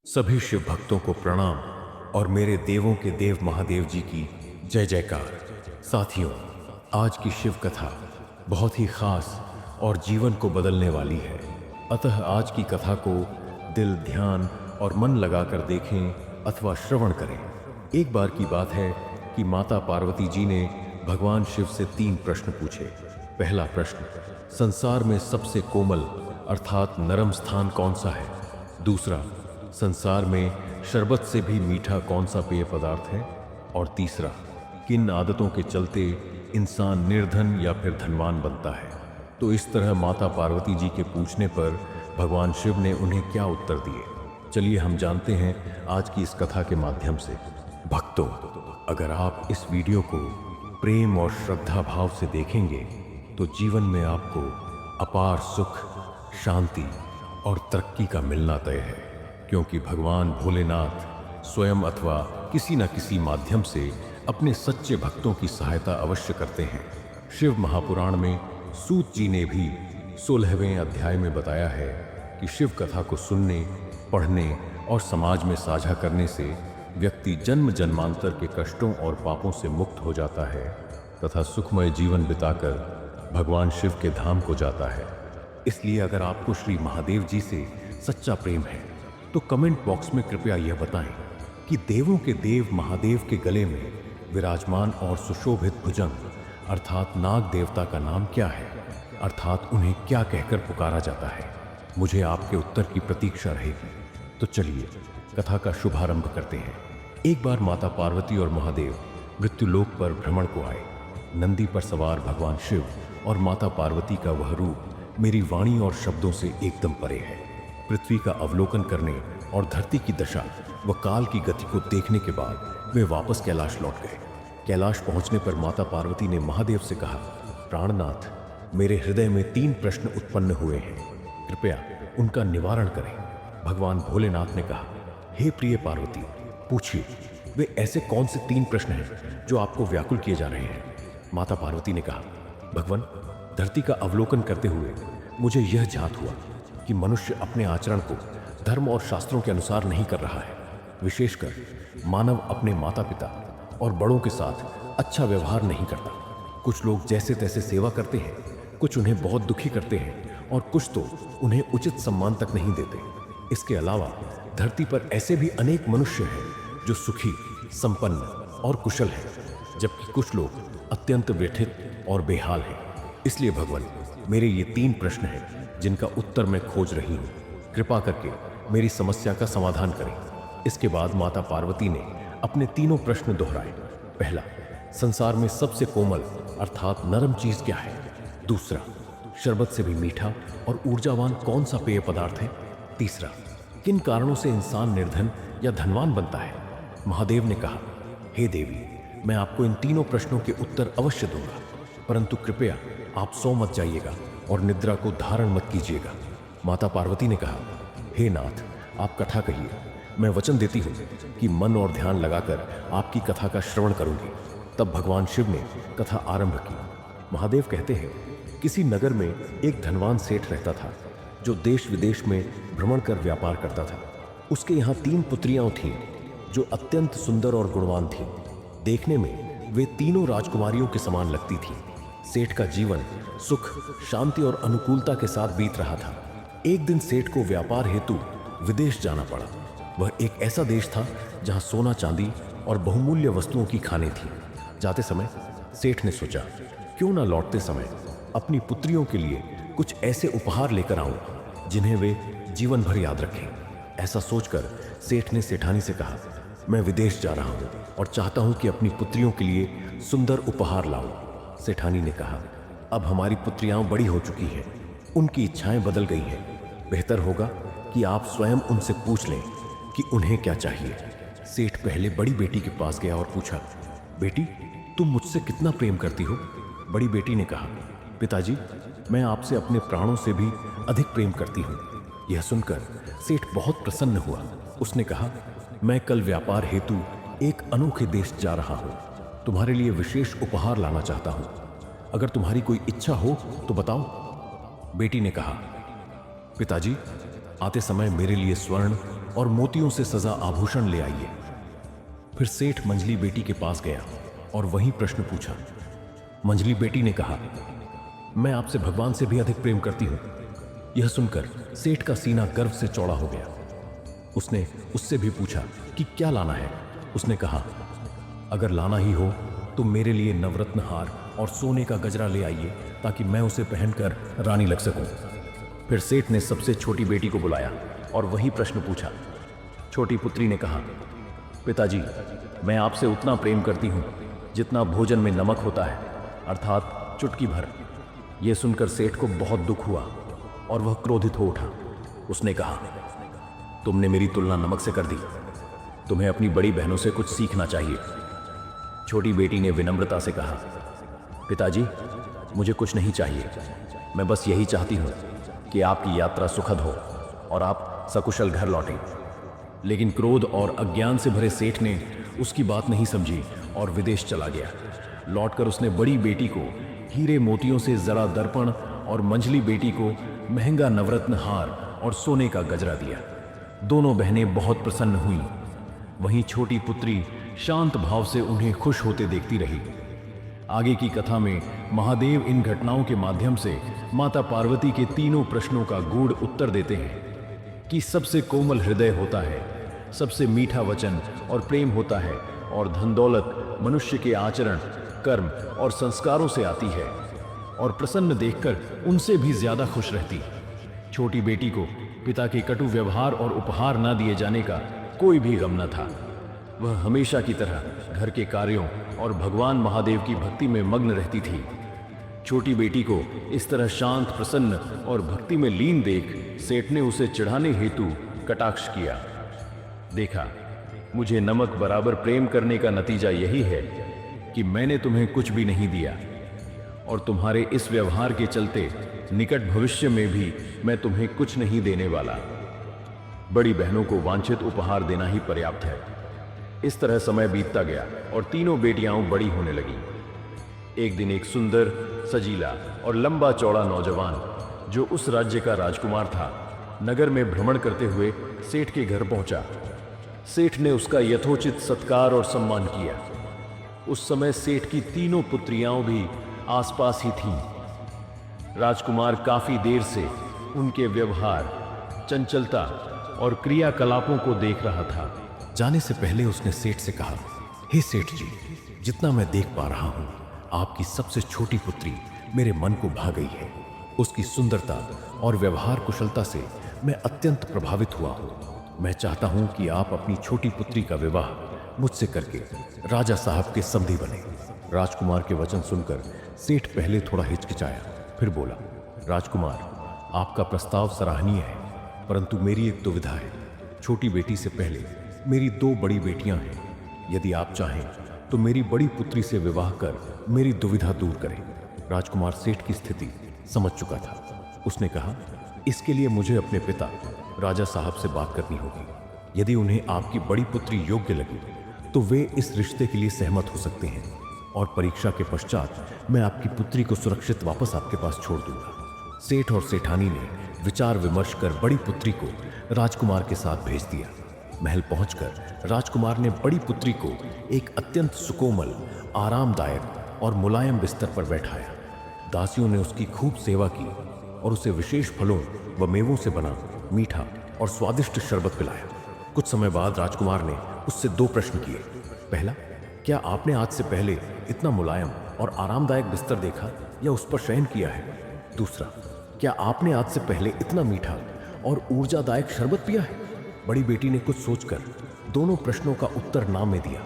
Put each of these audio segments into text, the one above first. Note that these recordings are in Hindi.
सभी शिव भक्तों को प्रणाम और मेरे देवों के देव महादेव जी की जय जयकार। साथियों, आज की शिव कथा बहुत ही खास और जीवन को बदलने वाली है। अतः आज की कथा को दिल, ध्यान और मन लगाकर देखें अथवा श्रवण करें। एक बार की बात है कि माता पार्वती जी ने भगवान शिव से 3 प्रश्न पूछे। पहला प्रश्न, संसार में सबसे कोमल अर्थात नरम स्थान कौन सा है? दूसरा, संसार में शरबत से भी मीठा कौन सा पेय पदार्थ है? और तीसरा, किन आदतों के चलते इंसान निर्धन या फिर धनवान बनता है? तो इस तरह माता पार्वती जी के पूछने पर भगवान शिव ने उन्हें क्या उत्तर दिए, चलिए हम जानते हैं आज की इस कथा के माध्यम से। भक्तों, अगर आप इस वीडियो को प्रेम और श्रद्धा भाव से देखेंगे तो जीवन में आपको अपार सुख, शांति और तरक्की का मिलना तय है, क्योंकि भगवान भोलेनाथ स्वयं अथवा किसी न किसी माध्यम से अपने सच्चे भक्तों की सहायता अवश्य करते हैं। शिव महापुराण में सूत जी ने भी 16वें अध्याय में बताया है कि शिव कथा को सुनने, पढ़ने और समाज में साझा करने से व्यक्ति जन्म जन्मांतर के कष्टों और पापों से मुक्त हो जाता है तथा सुखमय जीवन बिताकर भगवान शिव के धाम को जाता है। इसलिए अगर आपको श्री महादेव जी से सच्चा प्रेम है तो कमेंट बॉक्स में कृपया यह बताएं कि देवों के देव महादेव के गले में विराजमान और सुशोभित भुजंग अर्थात नाग देवता का नाम क्या है, अर्थात उन्हें क्या कहकर पुकारा जाता है। मुझे आपके उत्तर की प्रतीक्षा रहेगी। तो चलिए कथा का शुभारंभ करते हैं। एक बार माता पार्वती और महादेव मृत्युलोक पर भ्रमण को आए। नंदी पर सवार भगवान शिव और माता पार्वती का वह रूप मेरी वाणी और शब्दों से एकदम परे है। पृथ्वी का अवलोकन करने और धरती की दशा व काल की गति को देखने के बाद वे वापस कैलाश लौट गए। कैलाश पहुंचने पर माता पार्वती ने महादेव से कहा, प्राणनाथ, मेरे हृदय में 3 प्रश्न उत्पन्न हुए हैं, कृपया उनका निवारण करें। भगवान भोलेनाथ ने कहा, हे प्रिय पार्वती, पूछिए, वे ऐसे कौन से 3 प्रश्न हैं जो आपको व्याकुल किए जा रहे हैं? माता पार्वती ने कहा, भगवान, धरती का अवलोकन करते हुए मुझे यह ज्ञात हुआ कि मनुष्य अपने आचरण को धर्म और शास्त्रों के अनुसार नहीं कर रहा है। विशेषकर मानव अपने माता पिता और बड़ों के साथ अच्छा व्यवहार नहीं करता। कुछ लोग जैसे तैसे सेवा करते हैं, कुछ उन्हें बहुत दुखी करते हैं और कुछ तो उन्हें उचित सम्मान तक नहीं देते। इसके अलावा धरती पर ऐसे भी अनेक मनुष्य हैं जो सुखी, संपन्न और कुशल हैं, जबकि कुछ लोग अत्यंत व्यथित और बेहाल हैं। इसलिए भगवान, मेरे ये 3 प्रश्न हैं जिनका उत्तर मैं खोज रही हूँ। कृपा करके मेरी समस्या का समाधान करें। इसके बाद माता पार्वती ने अपने 3 प्रश्न दोहराए। पहला, संसार में सबसे कोमल अर्थात नरम चीज क्या है? दूसरा, शरबत से भी मीठा और ऊर्जावान कौन सा पेय पदार्थ है? तीसरा, किन कारणों से इंसान निर्धन या धनवान बनता है? महादेव ने कहा, हे देवी, मैं आपको इन 3 प्रश्नों के उत्तर अवश्य दूंगा, परंतु कृपया आप सो मत जाइएगा और निद्रा को धारण मत कीजिएगा। माता पार्वती ने कहा, हे नाथ, आप कथा कहिए, मैं वचन देती हूँ कि मन और ध्यान लगाकर आपकी कथा का श्रवण करूंगी। तब भगवान शिव ने कथा आरंभ की। महादेव कहते हैं, किसी नगर में एक धनवान सेठ रहता था जो देश विदेश में भ्रमण कर व्यापार करता था। उसके यहाँ 3 पुत्रियां थीं जो अत्यंत सुंदर और गुणवान थीं। देखने में वे तीनों राजकुमारियों के समान लगती थीं। सेठ का जीवन सुख, शांति और अनुकूलता के साथ बीत रहा था। एक दिन सेठ को व्यापार हेतु विदेश जाना पड़ा। वह एक ऐसा देश था जहां सोना, चांदी और बहुमूल्य वस्तुओं की खानें थीं। जाते समय सेठ ने सोचा, क्यों ना लौटते समय अपनी पुत्रियों के लिए कुछ ऐसे उपहार लेकर आऊं जिन्हें वे जीवन भर याद रखें। ऐसा सोचकर सेठ ने सेठानी से कहा, मैं विदेश जा रहा हूं और चाहता हूं कि अपनी पुत्रियों के लिए सुंदर उपहार लाऊं। सेठानी ने कहा, अब हमारी पुत्रियां बड़ी हो चुकी हैं, उनकी इच्छाएं बदल गई हैं। बेहतर होगा कि आप स्वयं उनसे पूछ लें कि उन्हें क्या चाहिए। सेठ पहले बड़ी बेटी के पास गया और पूछा, बेटी, तुम मुझसे कितना प्रेम करती हो? बड़ी बेटी ने कहा, पिताजी, मैं आपसे अपने प्राणों से भी अधिक प्रेम करती हूँ। यह सुनकर सेठ बहुत प्रसन्न हुआ। उसने कहा, मैं कल व्यापार हेतु एक अनोखे देश जा रहा हूँ। तुम्हारे लिए विशेष उपहार लाना चाहता हूँ। अगर तुम्हारी कोई इच्छा हो तो बताओ। बेटी ने कहा, पिताजी, आते समय मेरे लिए स्वर्ण और मोतियों से सजा आभूषण ले आइए। फिर सेठ मंझली बेटी के पास गया और वही प्रश्न पूछा। मंझली बेटी ने कहा, मैं आपसे भगवान से भी अधिक प्रेम करती हूं। यह सुनकर सेठ का सीना गर्व से चौड़ा हो गया। उसने उससे भी पूछा कि क्या लाना है। उसने कहा, अगर लाना ही हो तो मेरे लिए नवरत्न हार और सोने का गजरा ले आइए ताकि मैं उसे पहनकर रानी लग सकूं। फिर सेठ ने सबसे छोटी बेटी को बुलाया और वही प्रश्न पूछा। छोटी पुत्री ने कहा, पिताजी, मैं आपसे उतना प्रेम करती हूं जितना भोजन में नमक होता है, अर्थात चुटकी भर। यह सुनकर सेठ को बहुत दुख हुआ और वह क्रोधित हो उठा। उसने कहा, तुमने मेरी तुलना नमक से कर दी। तुम्हें अपनी बड़ी बहनों से कुछ सीखना चाहिए। छोटी बेटी ने विनम्रता से कहा, पिताजी, मुझे कुछ नहीं चाहिए। मैं बस यही चाहती हूँ कि आपकी यात्रा सुखद हो और आप सकुशल घर लौटें। लेकिन क्रोध और अज्ञान से भरे सेठ ने उसकी बात नहीं समझी और विदेश चला गया। लौटकर उसने बड़ी बेटी को हीरे मोतियों से जरा दर्पण और मंझली बेटी को महंगा नवरत्न हार और सोने का गजरा दिया। दोनों बहनें बहुत प्रसन्न हुईं। वहीं छोटी पुत्री शांत भाव से उन्हें खुश होते देखती रही। आगे की कथा में महादेव इन घटनाओं के माध्यम से माता पार्वती के तीनों प्रश्नों का गूढ़ उत्तर देते हैं कि सबसे कोमल हृदय होता है, सबसे मीठा वचन और प्रेम होता है, और धन दौलत मनुष्य के आचरण, कर्म और संस्कारों से आती है, और प्रसन्न देखकर उनसे भी ज्यादा खुश रहती। छोटी बेटी को पिता के कटु व्यवहार और उपहार न दिए जाने का कोई भी गम न था। वह हमेशा की तरह घर के कार्यों और भगवान महादेव की भक्ति में मग्न रहती थी। छोटी बेटी को इस तरह शांत, प्रसन्न और भक्ति में लीन देख सेठ ने उसे चिढ़ाने हेतु कटाक्ष किया। देखा, मुझे नमक बराबर प्रेम करने का नतीजा यही है कि मैंने तुम्हें कुछ भी नहीं दिया, और तुम्हारे इस व्यवहार के चलते निकट भविष्य में भी मैं तुम्हें कुछ नहीं देने वाला। बड़ी बहनों को वांछित उपहार देना ही पर्याप्त है। इस तरह समय बीतता गया और तीनों बेटियां बड़ी होने लगीं। एक दिन एक सुंदर, सजीला और लंबा चौड़ा नौजवान, जो उस राज्य का राजकुमार था, नगर में भ्रमण करते हुए सेठ के घर पहुंचा। सेठ ने उसका यथोचित सत्कार और सम्मान किया। उस समय सेठ की तीनों पुत्रियां भी आसपास ही थीं। राजकुमार काफी देर से उनके व्यवहार, चंचलता और क्रियाकलापों को देख रहा था। जाने से पहले उसने सेठ से कहा, हे सेठ जी, जितना मैं देख पा रहा हूं, आपकी सबसे छोटी पुत्री मेरे मन को भा गई है। उसकी सुंदरता और व्यवहार कुशलता से मैं अत्यंत प्रभावित हुआ हूं। मैं चाहता हूं कि आप अपनी छोटी पुत्री का विवाह मुझसे करके राजा साहब के समधी बने। राजकुमार के वचन सुनकर सेठ पहले थोड़ा हिचकिचाया, फिर बोला, राजकुमार, आपका प्रस्ताव सराहनीय है, परंतु मेरी एक दुविधा है। छोटी बेटी से पहले मेरी दो बड़ी बेटियां हैं। यदि आप चाहें तो मेरी बड़ी पुत्री से विवाह कर मेरी दुविधा दूर करें। राजकुमार सेठ की स्थिति समझ चुका था। उसने कहा, इसके लिए मुझे अपने पिता राजा साहब से बात करनी होगी। यदि उन्हें आपकी बड़ी पुत्री योग्य लगी तो वे इस रिश्ते के लिए सहमत हो सकते हैं, और परीक्षा के पश्चात मैं आपकी पुत्री को सुरक्षित वापस आपके पास छोड़ दूंगा। सेठ और सेठानी ने विचार विमर्श कर बड़ी पुत्री को राजकुमार के साथ भेज दिया। महल पहुंचकर राजकुमार ने बड़ी पुत्री को एक अत्यंत सुकोमल, आरामदायक और मुलायम बिस्तर पर बैठाया। दासियों ने उसकी खूब सेवा की और उसे विशेष फलों व मेवों से बना मीठा और स्वादिष्ट शरबत पिलाया। कुछ समय बाद राजकुमार ने उससे दो प्रश्न किए। पहला, क्या आपने आज से पहले इतना मुलायम और आरामदायक बिस्तर देखा या उस पर शयन किया है? दूसरा, क्या आपने आज से पहले इतना मीठा और ऊर्जादायक शरबत पिया है? बड़ी बेटी ने कुछ सोचकर दोनों प्रश्नों का उत्तर ना में दिया।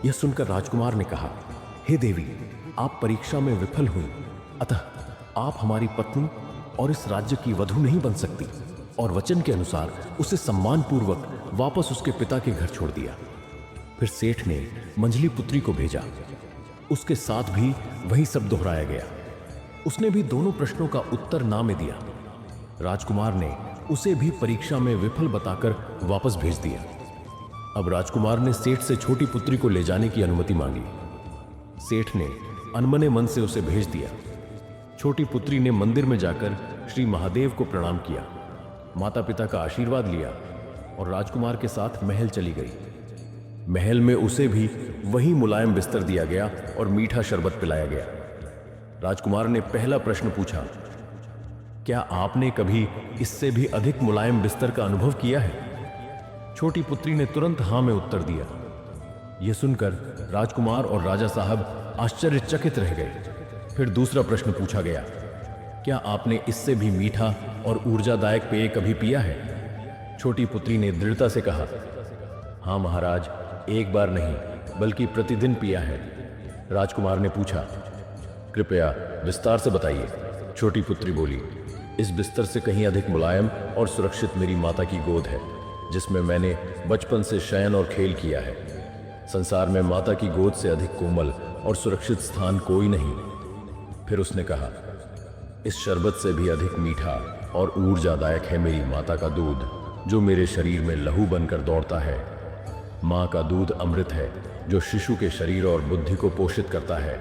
यह सुनकर राजकुमार ने कहा, हे देवी, आप परीक्षा में विफल हुई, अतः आप हमारी पत्नी और इस राज्य की वधू नहीं बन सकती। और वचन के अनुसार उसे सम्मानपूर्वक वापस उसके पिता के घर छोड़ दिया। फिर सेठ ने मंझली पुत्री को भेजा। उसके साथ भी वही सब दोहराया गया। उसने भी दोनों प्रश्नों का उत्तर ना में दिया। राजकुमार ने उसे भी परीक्षा में विफल बताकर वापस भेज दिया। अब राजकुमार ने सेठ से छोटी पुत्री को ले जाने की अनुमति मांगी। सेठ ने अनमने मन से उसे भेज दिया। छोटी पुत्री ने मंदिर में जाकर श्री महादेव को प्रणाम किया, माता पिता का आशीर्वाद लिया और राजकुमार के साथ महल चली गई। महल में उसे भी वही मुलायम बिस्तर दिया गया और मीठा शरबत पिलाया गया। राजकुमार ने पहला प्रश्न पूछा, क्या आपने कभी इससे भी अधिक मुलायम बिस्तर का अनुभव किया है? छोटी पुत्री ने तुरंत हां में उत्तर दिया। यह सुनकर राजकुमार और राजा साहब आश्चर्यचकित रह गए। फिर दूसरा प्रश्न पूछा गया, क्या आपने इससे भी मीठा और ऊर्जादायक पेय कभी पिया है? छोटी पुत्री ने दृढ़ता से कहा, हाँ महाराज, एक बार नहीं बल्कि प्रतिदिन पिया है। राजकुमार ने पूछा, कृपया विस्तार से बताइए। छोटी पुत्री बोली, इस बिस्तर से कहीं अधिक मुलायम और सुरक्षित मेरी माता की गोद है, जिसमें मैंने बचपन से शयन और खेल किया है। संसार में माता की गोद से अधिक कोमल और सुरक्षित स्थान कोई नहीं। फिर उसने कहा, इस शरबत से भी अधिक मीठा और ऊर्जादायक है मेरी माता का दूध, जो मेरे शरीर में लहू बनकर दौड़ता है। माँ का दूध अमृत है, जो शिशु के शरीर और बुद्धि को पोषित करता है।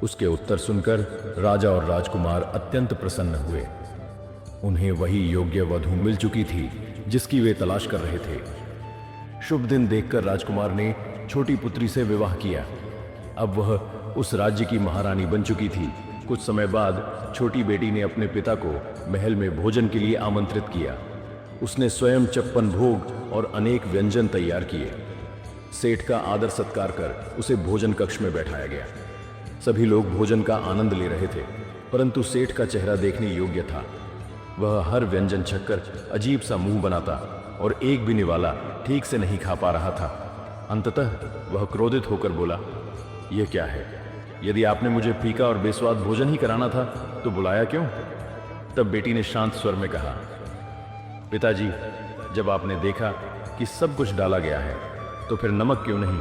उसके उत्तर सुनकर राजा और राजकुमार अत्यंत प्रसन्न हुए। उन्हें वही योग्य वधू मिल चुकी थी जिसकी वे तलाश कर रहे थे। शुभ दिन देखकर राजकुमार ने छोटी पुत्री से विवाह किया। अब वह उस राज्य की महारानी बन चुकी थी। कुछ समय बाद छोटी बेटी ने अपने पिता को महल में भोजन के लिए आमंत्रित किया। उसने स्वयं 56 भोग और अनेक व्यंजन तैयार किए। सेठ का आदर सत्कार कर उसे भोजन कक्ष में बैठाया गया। सभी लोग भोजन का आनंद ले रहे थे, परंतु सेठ का चेहरा देखने योग्य था। वह हर व्यंजन छककर अजीब सा मुंह बनाता और एक भी निवाला ठीक से नहीं खा पा रहा था। अंततः वह क्रोधित होकर बोला, यह क्या है? यदि आपने मुझे फीका और बेस्वाद भोजन ही कराना था तो बुलाया क्यों? तब बेटी ने शांत स्वर में कहा, पिताजी, जब आपने देखा कि सब कुछ डाला गया है तो फिर नमक क्यों नहीं?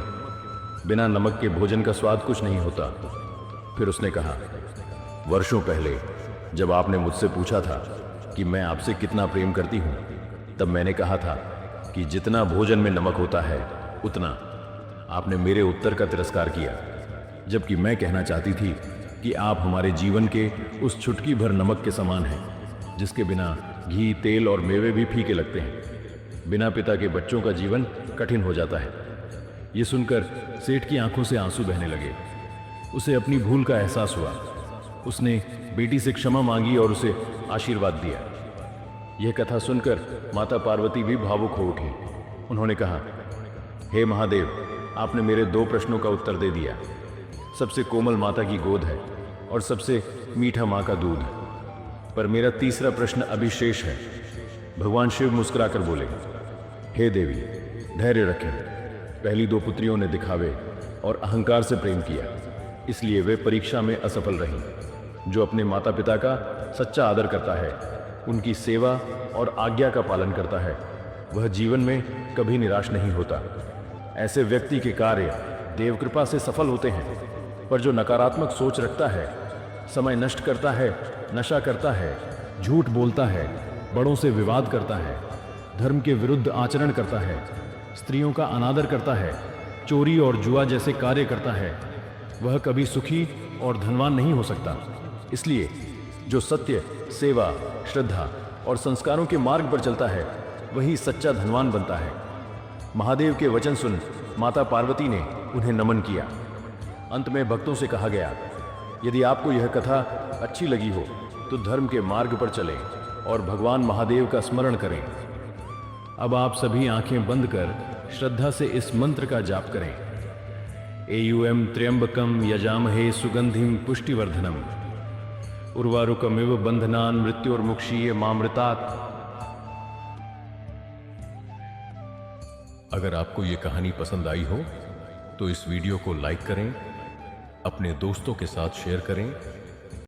बिना नमक के भोजन का स्वाद कुछ नहीं होता। फिर उसने कहा, वर्षों पहले जब आपने मुझसे पूछा था कि मैं आपसे कितना प्रेम करती हूं, तब मैंने कहा था कि जितना भोजन में नमक होता है उतना। आपने मेरे उत्तर का तिरस्कार किया, जबकि मैं कहना चाहती थी कि आप हमारे जीवन के उस चुटकी भर नमक के समान हैं, जिसके बिना घी, तेल और मेवे भी फीके लगते हैं। बिना पिता के बच्चों का जीवन कठिन हो जाता है। ये सुनकर सेठ की आंखों से आंसू बहने लगे। उसे अपनी भूल का एहसास हुआ। उसने बेटी से क्षमा मांगी और उसे आशीर्वाद दिया। यह कथा सुनकर माता पार्वती भी भावुक हो उठी। उन्होंने कहा, हे महादेव, आपने मेरे 2 प्रश्नों का उत्तर दे दिया। सबसे कोमल माता की गोद है और सबसे मीठा माँ का दूध। पर मेरा तीसरा प्रश्न अभी शेष है। भगवान शिव मुस्कुराकर बोले, हे देवी, धैर्य रखें। पहली 2 पुत्रियों ने दिखावे और अहंकार से प्रेम किया, इसलिए वे परीक्षा में असफल रहीं। जो अपने माता पिता का सच्चा आदर करता है, उनकी सेवा और आज्ञा का पालन करता है, वह जीवन में कभी निराश नहीं होता। ऐसे व्यक्ति के कार्य देव कृपा से सफल होते हैं। पर जो नकारात्मक सोच रखता है, समय नष्ट करता है, नशा करता है, झूठ बोलता है, बड़ों से विवाद करता है, धर्म के विरुद्ध आचरण करता है, स्त्रियों का अनादर करता है, चोरी और जुआ जैसे कार्य करता है, वह कभी सुखी और धनवान नहीं हो सकता। इसलिए जो सत्य, सेवा, श्रद्धा और संस्कारों के मार्ग पर चलता है, वही सच्चा धनवान बनता है। महादेव के वचन सुन माता पार्वती ने उन्हें नमन किया। अंत में भक्तों से कहा गया, यदि आपको यह कथा अच्छी लगी हो तो धर्म के मार्ग पर चलें और भगवान महादेव का स्मरण करें। अब आप सभी आंखें बंद कर श्रद्धा से इस मंत्र का जाप करें। एयूएम त्र्यंबकम यजामहे सुगंधिम पुष्टिवर्धनम उर्वारुकमिव बंधनान मृत्युर्मुक्षीय मामृतात्। अगर आपको ये कहानी पसंद आई हो तो इस वीडियो को लाइक करें, अपने दोस्तों के साथ शेयर करें